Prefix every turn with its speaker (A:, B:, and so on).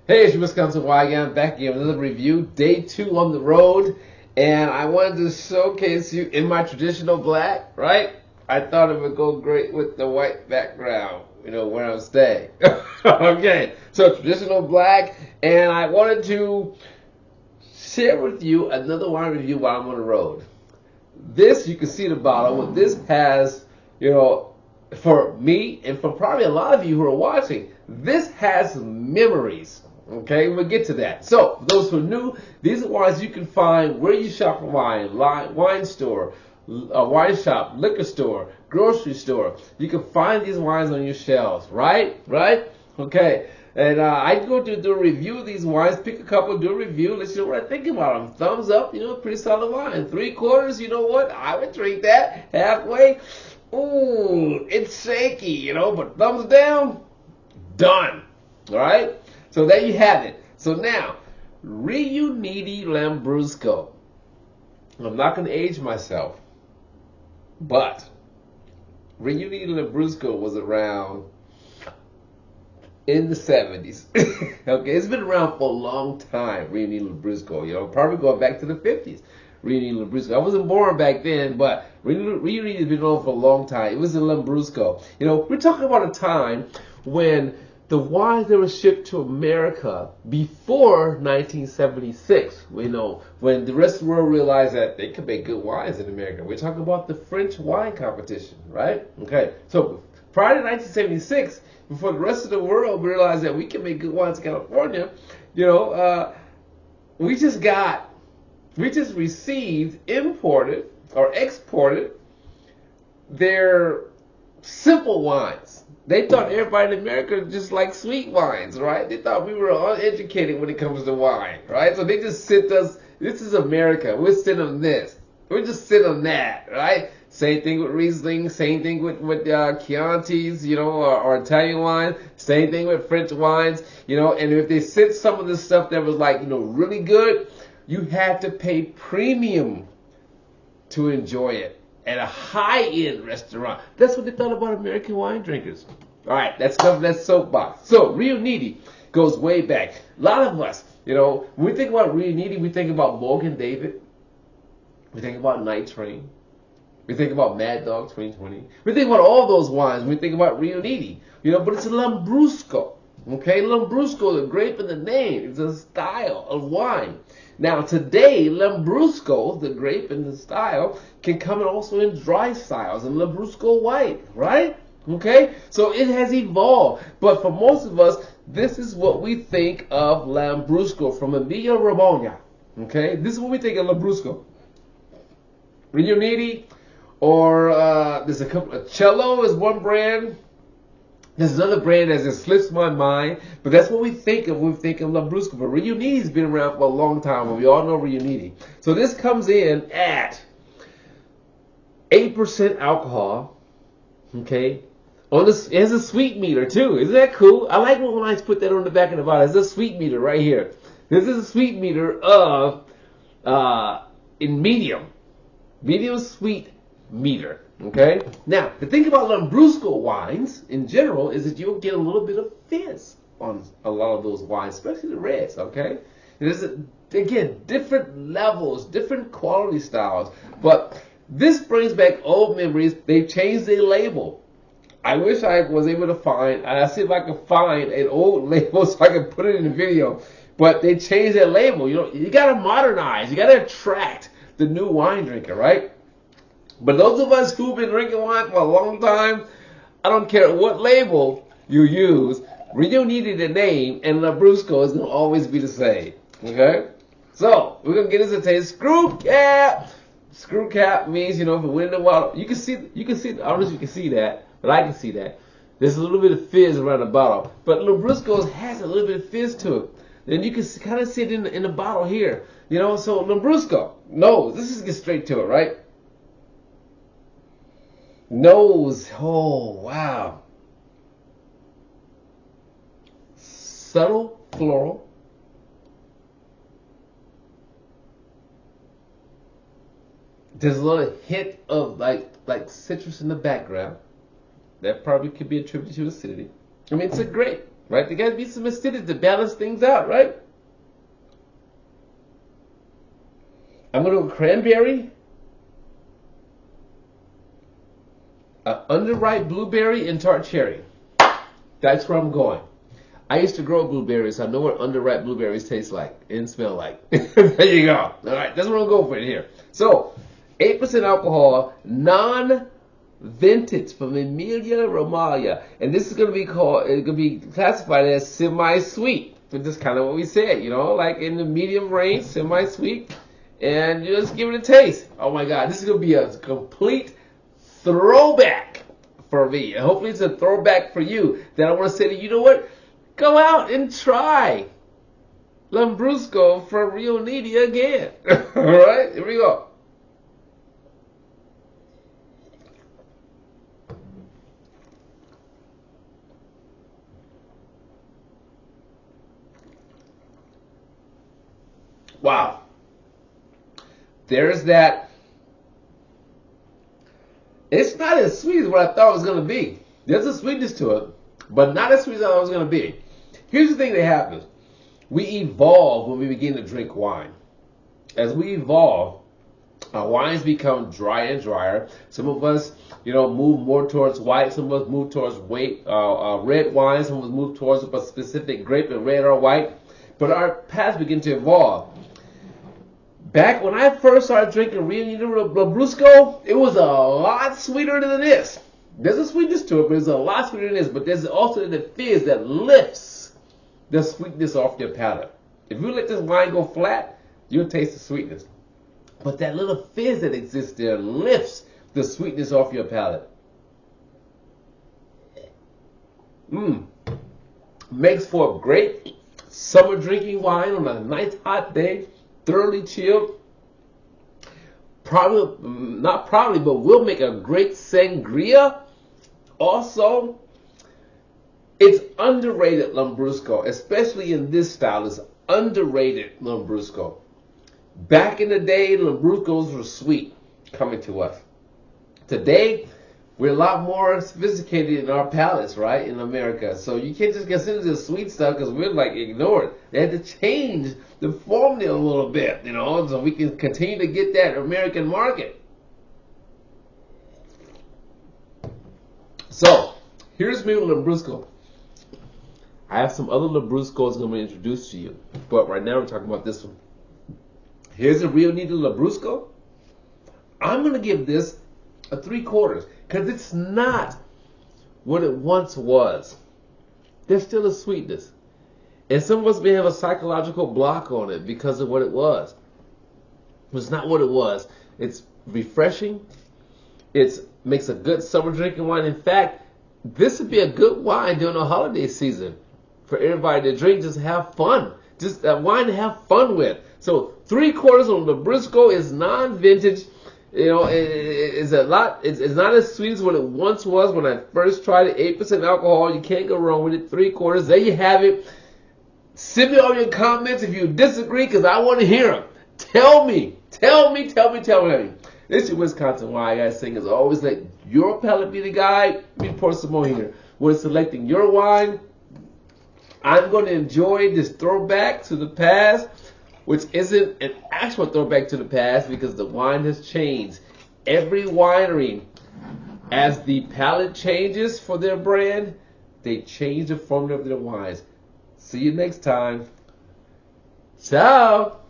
A: Hey, it's your Wisconsin Wine back again with another review. Day 2 on the road, and I wanted to showcase you in my traditional black, right? I thought it would go great with the white background, where I'm staying. Okay, so traditional black, and I wanted to share with you another wine review while I'm on the road. This, you can see the bottle, this has, for me and for probably a lot of you who are watching, this has memories. Okay, we'll get to that. So, for those who are new, these are wines you can find where you shop for wine, wine store, wine shop, liquor store, grocery store. You can find these wines on your shelves, right? Right? Okay. And I go to do a review of these wines, pick a couple, do a review, let you know what I think about them. Thumbs up, pretty solid wine. 3/4, you know what? I would drink that. Halfway, ooh, it's shaky, but thumbs down, done. All right? So there you have it. So now, Riunite Lambrusco. I'm not going to age myself, but Riunite Lambrusco was around in the 70s. Okay, it's been around for a long time, Riunite Lambrusco. Probably going back to the 50s. Riunite Lambrusco. I wasn't born back then, but Riunite has been known for a long time. It was in Lambrusco. We're talking about a time when the wines that were shipped to America before 1976, when the rest of the world realized that they could make good wines in America. We're talking about the French wine competition, right? Okay, so prior to 1976, before the rest of the world realized that we can make good wines in California, we just received, imported, or exported their simple wines. They thought everybody in America just liked sweet wines, right? They thought we were uneducated when it comes to wine, right? So they just sent us, this is America, we'll send them this. We'll just send them that, right? Same thing with Riesling, same thing with Chiantis, or Italian wine, same thing with French wines, and if they sent some of this stuff that was like, really good, you had to pay premium to enjoy it at a high-end restaurant. That's what they thought about American wine drinkers. All right, that's enough of that soapbox. So, Riunite goes way back. A lot of us, when we think about Riunite, we think about Morgan David. We think about Night Train. We think about Mad Dog 2020. We think about all those wines when we think about Riunite. But it's a Lambrusco. Okay, Lambrusco, the grape in the name, is a style of wine. Now today, Lambrusco, the grape in the style, can come also in dry styles, and Lambrusco white, right? Okay, so it has evolved. But for most of us, this is what we think of Lambrusco from Emilia Romagna. Okay, this is what we think of Lambrusco. Riunite, or there's a couple. Cello is one brand. There's another brand that just slips my mind, but that's what we think of when we think of Lambrusco. But Riunite has been around for a long time, and we all know Riunite. So this comes in at 8% alcohol. Okay, it has a sweet meter too. Isn't that cool? I like when I put that on the back of the bottle. It's a sweet meter right here. This is a sweet meter of in medium sweet meter. Okay? Now, the thing about Lambrusco wines in general is that you'll get a little bit of fizz on a lot of those wines, especially the reds, okay? There's, again, different levels, different quality styles, but this brings back old memories. They've changed their label. I wish I was able to find, and I see if I can find an old label so I can put it in the video, but they changed their label. You got to modernize. You got to attract the new wine drinker, right? But those of us who've been drinking wine for a long time, I don't care what label you use, Riunite the name, and Lambrusco is going to always be the same. Okay? So, we're going to get into taste. Screw cap! Screw cap means, if it went in the bottle, you can see, I don't know if you can see that, but I can see that. There's a little bit of fizz around the bottle. But Lambrusco has a little bit of fizz to it. And you can kind of see it in the bottle here. So Lambrusco, nose, let's just get straight to it, right? Nose, oh wow. Subtle floral. There's a little hint of like citrus in the background. That probably could be attributed to acidity. I mean, it's a grape. right? There got to be some acidity to balance things out, right? I'm going to go cranberry, underripe blueberry, and tart cherry. That's where I'm going. I used to grow blueberries, so I know what underripe blueberries taste like and smell like. There you go. All right, that's what I'm going for here. So, 8% alcohol, non-vintage from Emilia Romagna, and this is going to be called. It's going to be classified as semi-sweet. So this is kind of what we said, you know, like in the medium range, semi-sweet, and just give it a taste. Oh my God, this is going to be a complete throwback for me. And hopefully it's a throwback for you that I want to say to you, you know what? Go out and try Lambrusco from Riunite again. All right, here we go. Wow. There's that. It's not as sweet as what I thought it was going to be. There's a sweetness to it, but not as sweet as I thought it was going to be. Here's the thing that happens. We evolve when we begin to drink wine. As we evolve, our wines become drier and drier. Some of us, move more towards white. Some of us move towards red wine. Some of us move towards a specific grape, and red or white. But our paths begin to evolve. Back when I first started drinking Riunite Lambrusco, it was a lot sweeter than this. There's a sweetness to it, but it's a lot sweeter than this. But there's also the fizz that lifts the sweetness off your palate. If you let this wine go flat, you'll taste the sweetness. But that little fizz that exists there lifts the sweetness off your palate. Makes for a great summer drinking wine on a nice hot day. Thoroughly chilled. But will make a great sangria. Also, it's underrated Lambrusco, especially in this style. It's underrated Lambrusco. Back in the day, Lambruscos were sweet coming to us. Today, we're a lot more sophisticated in our palates, right, in America. So you can't just consider this sweet stuff because we're ignore it. They had to change the formula a little bit, so we can continue to get that American market. So, here's me with Lambrusco. I have some other Lambruscos I'm going to introduce to you, but right now we're talking about this one. Here's a Riunite Lambrusco. I'm going to give this a 3/4 because it's not what it once was. There's still a sweetness. And some of us may have a psychological block on it because of what it was. It's not what it was. It's refreshing. It makes a good summer drinking wine. In fact, this would be a good wine during the holiday season for everybody to drink. Just have fun. Just a wine to have fun with. So 3/4 on Lambrusco is non-vintage. It's a lot. It's not as sweet as what it once was when I first tried it. 8% alcohol. You can't go wrong with it. 3/4. There you have it. Send me all your comments if you disagree, because I want to hear them. Tell me. This is your Wisconsin wine guy saying is always let your palate be the guide. Let me pour some more here. When selecting your wine, I'm going to enjoy this throwback to the past, which isn't an actual throwback to the past because the wine has changed. Every winery, as the palate changes for their brand, they change the formula of their wines. See you next time. Ciao.